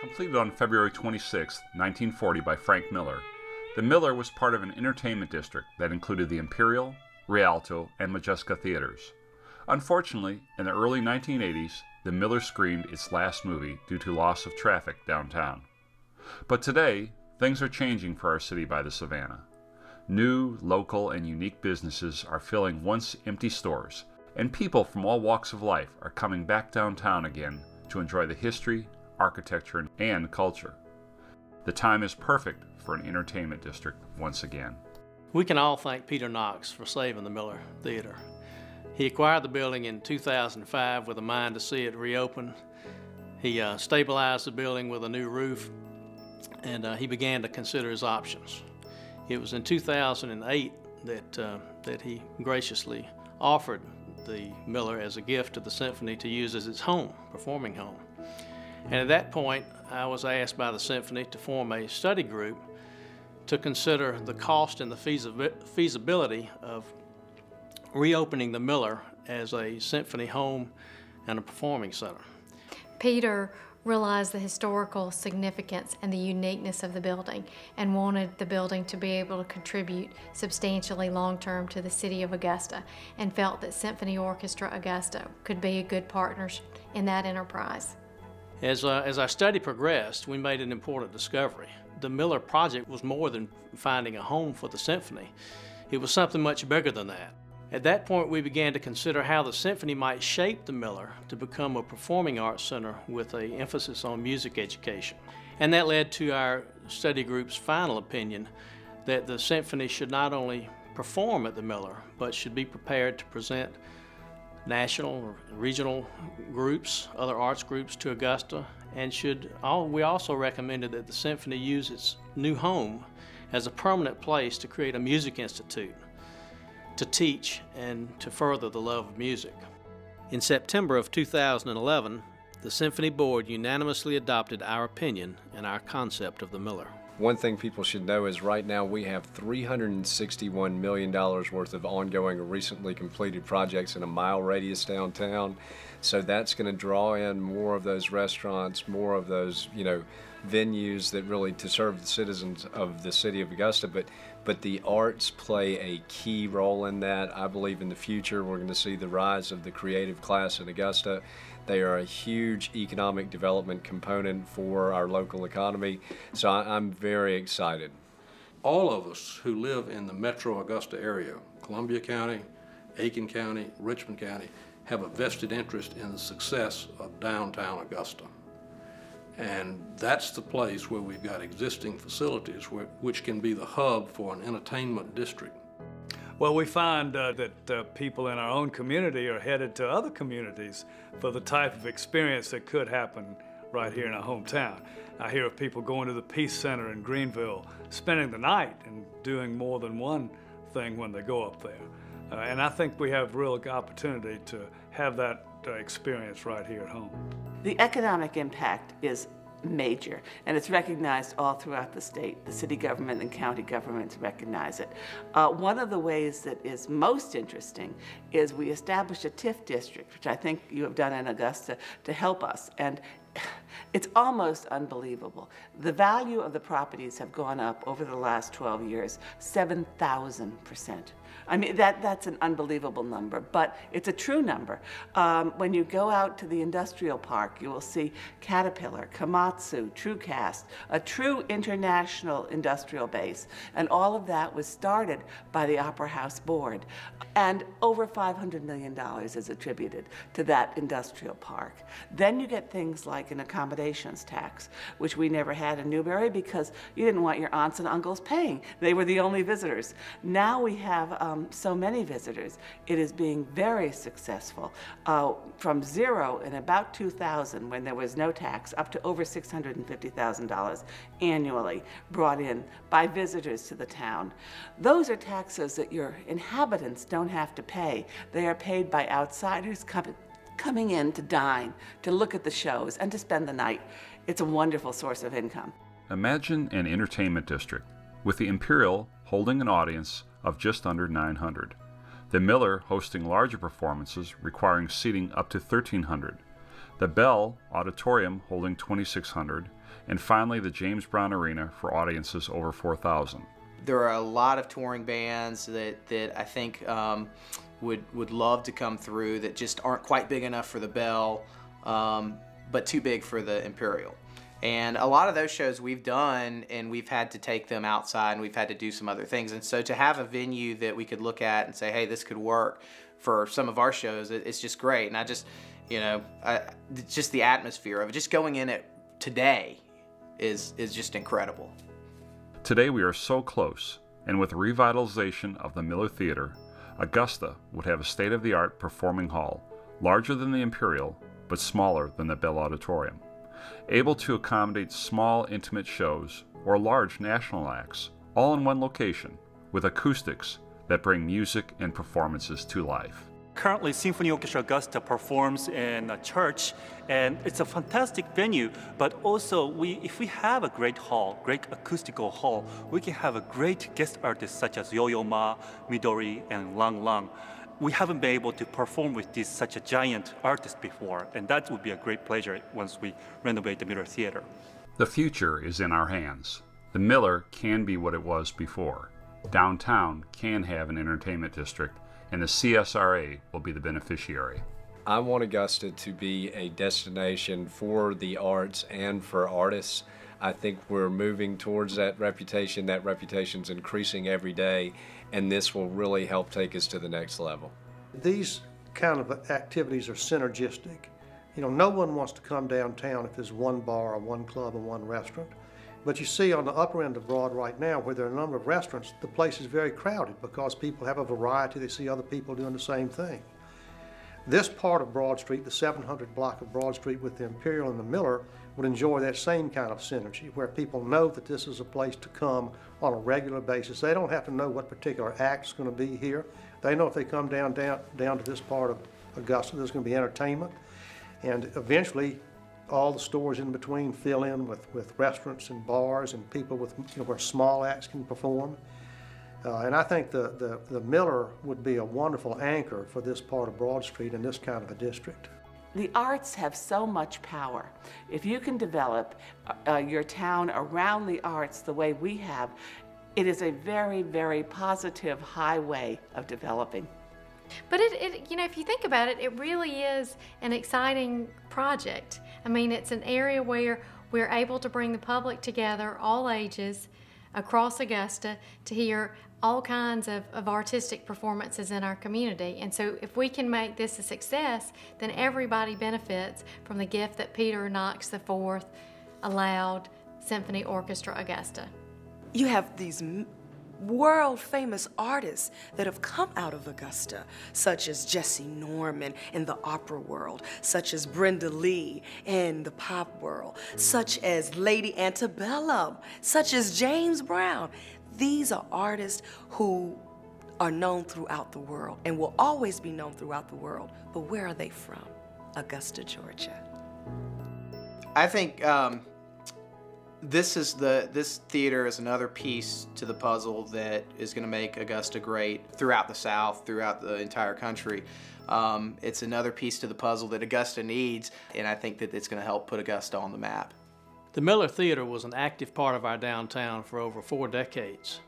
Completed on February 26, 1940 by Frank Miller, the Miller was part of an entertainment district that included the Imperial, Rialto, and Majeska theaters. Unfortunately, in the early 1980s, the Miller screened its last movie due to loss of traffic downtown. But today, things are changing for our city by the Savannah. New, local, and unique businesses are filling once empty stores, and people from all walks of life are coming back downtown again to enjoy the history, architecture, and culture. The time is perfect for an entertainment district once again. We can all thank Peter Knox for saving the Miller Theater. He acquired the building in 2005 with a mind to see it reopen. He stabilized the building with a new roof, and he began to consider his options. It was in 2008 that he graciously offered the Miller as a gift to the Symphony to use as its home, performing home. And at that point, I was asked by the Symphony to form a study group to consider the cost and the feasibility of reopening the Miller as a symphony home and a performing center. Peter realized the historical significance and the uniqueness of the building and wanted the building to be able to contribute substantially long-term to the city of Augusta, and felt that Symphony Orchestra Augusta could be a good partner in that enterprise. As our study progressed, we made an important discovery. The Miller project was more than finding a home for the symphony. It was something much bigger than that. At that point, we began to consider how the symphony might shape the Miller to become a performing arts center with an emphasis on music education. And that led to our study group's final opinion that the symphony should not only perform at the Miller, but should be prepared to present national or regional groups, other arts groups to Augusta, and we also recommended that the symphony use its new home as a permanent place to create a music institute, to teach and to further the love of music. In September of 2011, the Symphony Board unanimously adopted our opinion and our concept of the Miller. One thing people should know is right now we have $361 million worth of ongoing or recently completed projects in a mile radius downtown. So that's going to draw in more of those restaurants, more of those, venues that really to serve the citizens of the city of Augusta. But the arts play a key role in that. I believe in the future we're going to see the rise of the creative class in Augusta. They are a huge economic development component for our local economy, so I'm very excited. All of us who live in the metro Augusta area, Columbia County, Aiken County, Richmond County, have a vested interest in the success of downtown Augusta. And that's the place where we've got existing facilities which can be the hub for an entertainment district. Well, we find that people in our own community are headed to other communities for the type of experience that could happen right here in our hometown. I hear of people going to the Peace Center in Greenville, spending the night and doing more than one thing when they go up there. And I think we have real opportunity to have that experience right here at home. The economic impact is major, and it's recognized all throughout the state. The city government and county governments recognize it. One of the ways that is most interesting is we established a TIF district, which I think you have done in Augusta to help us, and it's almost unbelievable. The value of the properties have gone up over the last 12 years, 7,000%. I mean, that's an unbelievable number, but it's a true number. When you go out to the industrial park, you will see Caterpillar, Komatsu, TrueCast, a true international industrial base, and all of that was started by the Opera House Board. And over $500 million is attributed to that industrial park. Then you get things like an accommodations tax, which we never had in Newberry because you didn't want your aunts and uncles paying. They were the only visitors. Now we have so many visitors. It is being very successful. From zero in about 2000, when there was no tax, up to over $650,000 annually brought in by visitors to the town. Those are taxes that your inhabitants don't have to pay. They are paid by outsiders coming in to dine, to look at the shows, and to spend the night. It's a wonderful source of income. Imagine an entertainment district with the Imperial holding an audience of just under 900. The Miller hosting larger performances requiring seating up to 1,300. the Bell Auditorium holding 2,600, and finally the James Brown Arena for audiences over 4,000. There are a lot of touring bands that I think would love to come through that just aren't quite big enough for the Bell, but too big for the Imperial. And a lot of those shows we've done, and we've had to take them outside, and we've had to do some other things. And so to have a venue that we could look at and say, hey, this could work for some of our shows, it's just great. And I just, just the atmosphere of it, just going in it today is just incredible. Today we are so close, and with the revitalization of the Miller Theater, Augusta would have a state-of-the-art performing hall, larger than the Imperial, but smaller than the Bell Auditorium, able to accommodate small, intimate shows or large national acts, all in one location, with acoustics that bring music and performances to life. Currently, Symphony Orchestra Augusta performs in a church, and it's a fantastic venue, but also if we have a great hall, great acoustical hall, we can have a great guest artists such as Yo-Yo Ma, Midori, and Lang Lang. We haven't been able to perform with such a giant artist before, and that would be a great pleasure once we renovate the Miller Theater. The future is in our hands. The Miller can be what it was before. Downtown can have an entertainment district, and the CSRA will be the beneficiary. I want Augusta to be a destination for the arts and for artists. I think we're moving towards that reputation. That reputation's increasing every day, and this will really help take us to the next level. These kind of activities are synergistic. No one wants to come downtown if there's one bar or one club or one restaurant. But you see on the upper end of Broad right now, where there are a number of restaurants, the place is very crowded because people have a variety. They see other people doing the same thing. This part of Broad Street, the 700 block of Broad Street with the Imperial and the Miller, would enjoy that same kind of synergy, where people know that this is a place to come on a regular basis. They don't have to know what particular act is going to be here. They know if they come down to this part of Augusta, there's going to be entertainment. And eventually, all the stores in between fill in with restaurants and bars and people with, where small acts can perform. And I think the Miller would be a wonderful anchor for this part of Broad Street and this kind of a district. The arts have so much power. If you can develop your town around the arts the way we have, it is a very, very positive highway of developing. But if you think about it, it really is an exciting project. I mean, it's an area where we're able to bring the public together, all ages, across Augusta, to hear all kinds of artistic performances in our community. And so if we can make this a success, then everybody benefits from the gift that Peter Knox IV allowed Symphony Orchestra Augusta. You have these world-famous artists that have come out of Augusta, such as Jesse Norman in the opera world, such as Brenda Lee in the pop world, such as Lady Antebellum, such as James Brown. These are artists who are known throughout the world and will always be known throughout the world. But where are they from? Augusta, Georgia. I think this theater is another piece to the puzzle that is going to make Augusta great throughout the South, throughout the entire country. It's another piece to the puzzle that Augusta needs, and I think that it's going to help put Augusta on the map. The Miller Theater was an active part of our downtown for over 4 decades,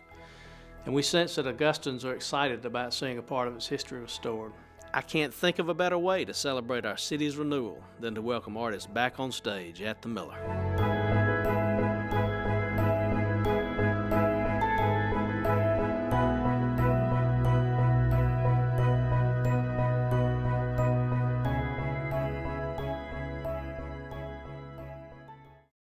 and we sense that Augustans are excited about seeing a part of its history restored. I can't think of a better way to celebrate our city's renewal than to welcome artists back on stage at the Miller.